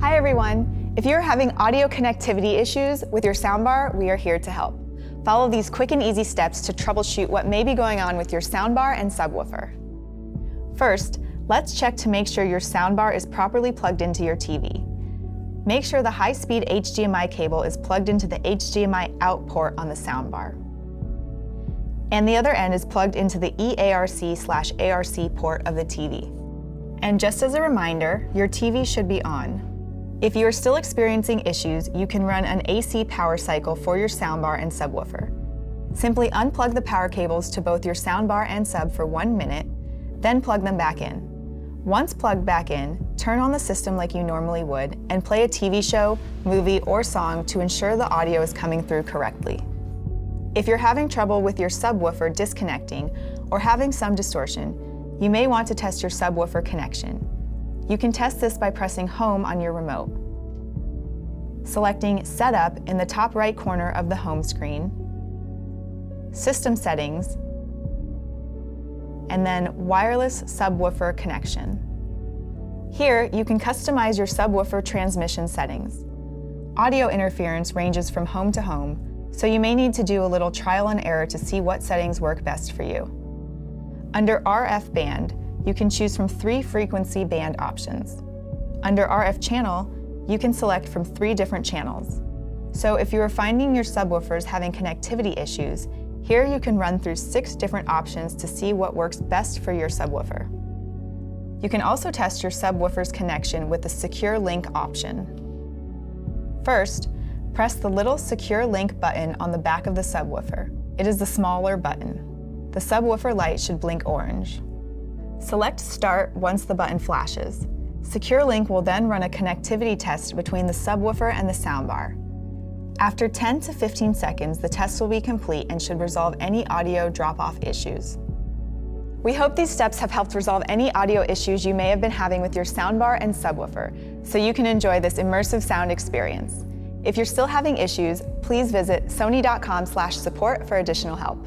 Hi everyone! If you're having audio connectivity issues with your soundbar, we are here to help. Follow these quick and easy steps to troubleshoot what may be going on with your soundbar and subwoofer. First, let's check to make sure your soundbar is properly plugged into your TV. Make sure the high-speed HDMI cable is plugged into the HDMI out port on the soundbar. And the other end is plugged into the eARC/ARC port of the TV. And just as a reminder, your TV should be on. If you are still experiencing issues, you can run an AC power cycle for your soundbar and subwoofer. Simply unplug the power cables to both your soundbar and sub for 1 minute, then plug them back in. Once plugged back in, turn on the system like you normally would and play a TV show, movie, or song to ensure the audio is coming through correctly. If you're having trouble with your subwoofer disconnecting or having some distortion, you may want to test your subwoofer connection. You can test this by pressing Home on your remote. Selecting Setup in the top right corner of the home screen, System Settings, and then Wireless Subwoofer Connection. Here, you can customize your subwoofer transmission settings. Audio interference ranges from home to home, so you may need to do a little trial and error to see what settings work best for you. Under RF band, you can choose from 3 frequency band options. Under RF channel, you can select from 3 different channels. So if you are finding your subwoofers having connectivity issues, here you can run through 6 different options to see what works best for your subwoofer. You can also test your subwoofer's connection with the Secure Link option. First, press the little Secure Link button on the back of the subwoofer. It is the smaller button. The subwoofer light should blink orange. Select Start once the button flashes. Secure Link will then run a connectivity test between the subwoofer and the soundbar. After 10 to 15 seconds, the test will be complete and should resolve any audio drop-off issues. We hope these steps have helped resolve any audio issues you may have been having with your soundbar and subwoofer, so you can enjoy this immersive sound experience. If you're still having issues, please visit sony.com/support for additional help.